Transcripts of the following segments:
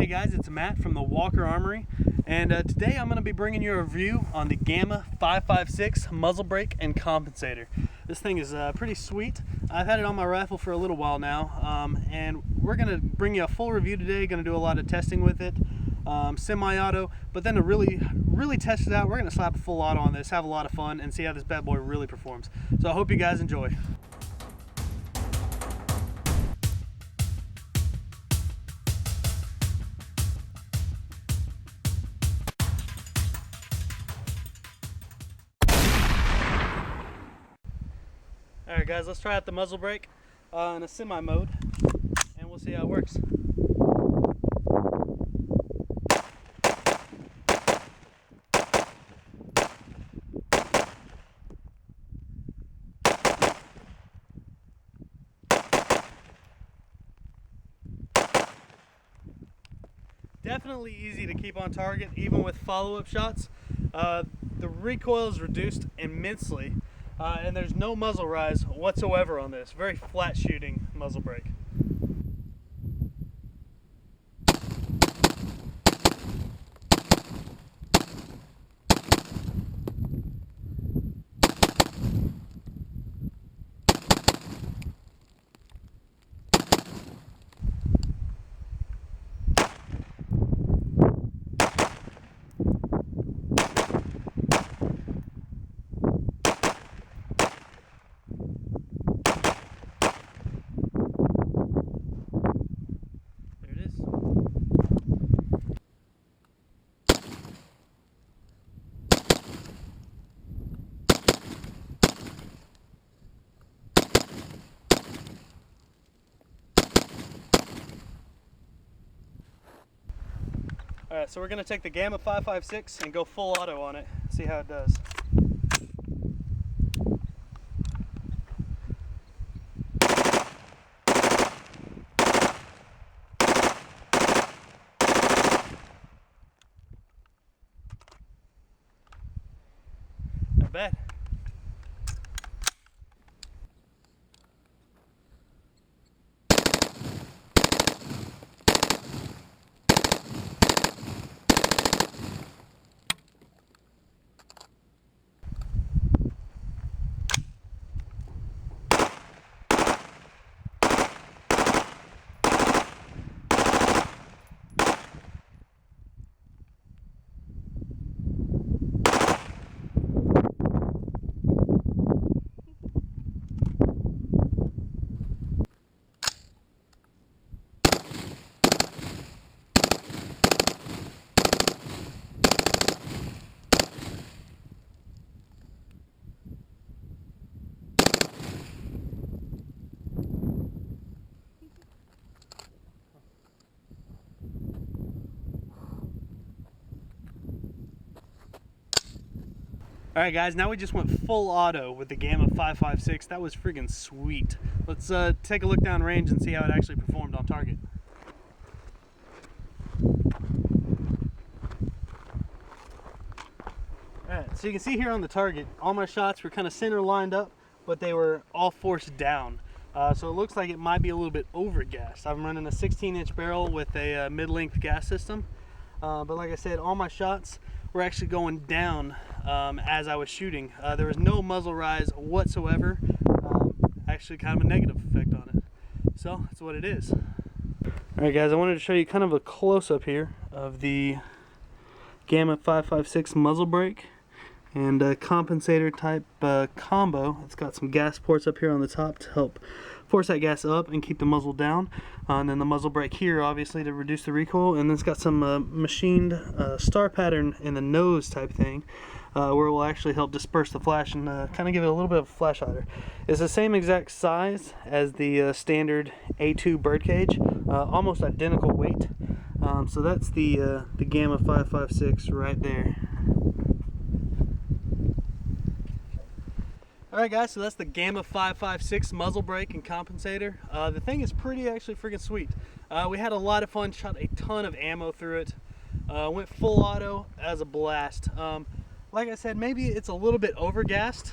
Hey guys, it's Matt from the Walker Armory, and today I'm going to be bringing you a review on the Gamma 556 muzzle brake and compensator. This thing is pretty sweet. I've had it on my rifle for a little while now, and we're going to bring you a full review today. Going to do a lot of testing with it, semi-auto, but then to really test it out, we're going to slap a full auto on this, have a lot of fun, and see how this bad boy really performs. So I hope you guys enjoy. Alright guys, let's try out the muzzle brake in a semi mode and we'll see how it works. Definitely easy to keep on target even with follow-up shots. The recoil is reduced immensely. And there's no muzzle rise whatsoever on this. Very flat shooting muzzle brake. Alright, so we're going to take the Gamma 556 and go full auto on it, see how it does. Not bad. Alright guys, now we just went full auto with the Gamma 556. That was friggin' sweet. Let's take a look down range and see how it actually performed on target. Alright, so you can see here on the target, all my shots were kind of center lined up, but they were all forced down. So it looks like it might be a little bit over gassed. I'm running a 16-inch barrel with a mid-length gas system. But like I said, all my shots were actually going down as I was shooting. There was no muzzle rise whatsoever. Actually kind of a negative effect on it. So that's what it is. Alright guys, I wanted to show you kind of a close-up here of the Gamma 556 muzzle brake and compensator type combo. It's got some gas ports up here on the top to help force that gas up and keep the muzzle down, and then the muzzle brake here obviously to reduce the recoil, and then it's got some machined star pattern in the nose type thing where it will actually help disperse the flash and kind of give it a little bit of a flash hider. It's the same exact size as the standard A2 birdcage, almost identical weight. So that's the Gamma 556 right there. Alright guys, so that's the Gamma 556 muzzle brake and compensator. The thing is pretty actually freaking sweet. We had a lot of fun, shot a ton of ammo through it. Went full auto as a blast. like I said, maybe it's a little bit overgassed.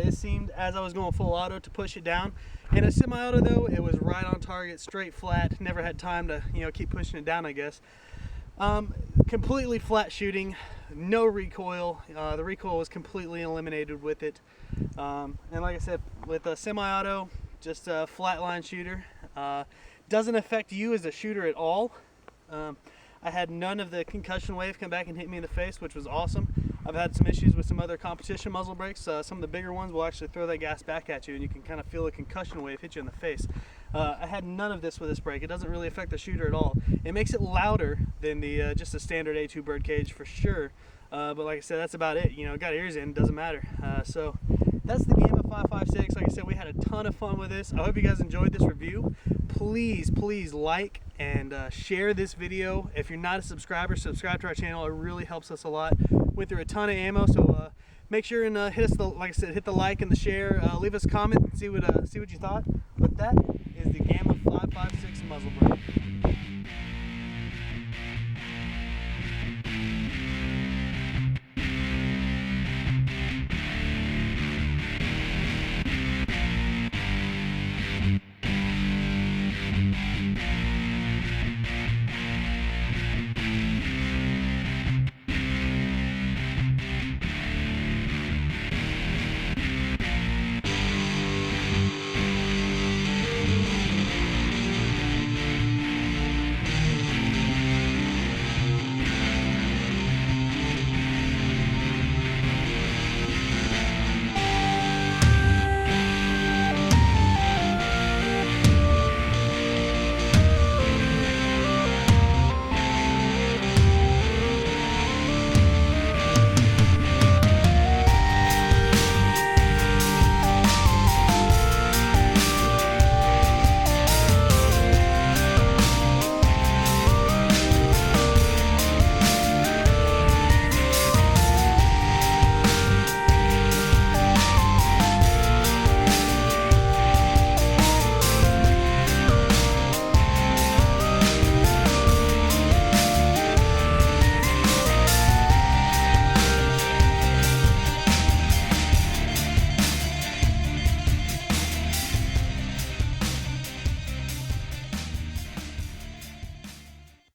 It seemed as I was going full auto to push it down. In a semi-auto though, it was right on target, straight flat. Never had time to, you know, keep pushing it down, I guess. Completely flat shooting, no recoil. The recoil was completely eliminated with it. And like I said, with a semi-auto, just a flatline shooter. Doesn't affect you as a shooter at all. I had none of the concussion wave come back and hit me in the face, which was awesome. I've had some issues with some other competition muzzle brakes. Some of the bigger ones will actually throw that gas back at you and you can kind of feel a concussion wave hit you in the face. I had none of this with this brake. It doesn't really affect the shooter at all. It makes it louder than the just a standard A2 birdcage for sure. But like I said, that's about it. You know, got ears in, doesn't matter. So that's the Gamma 556. Like I said, we had a ton of fun with this. I hope you guys enjoyed this review. Please like and share this video. If you're not a subscriber, subscribe to our channel. It really helps us a lot. Went through a ton of ammo, so make sure and hit us like I said, hit the like and the share. Leave us a comment and see what you thought. But that is the Gamma 556 muzzle brake.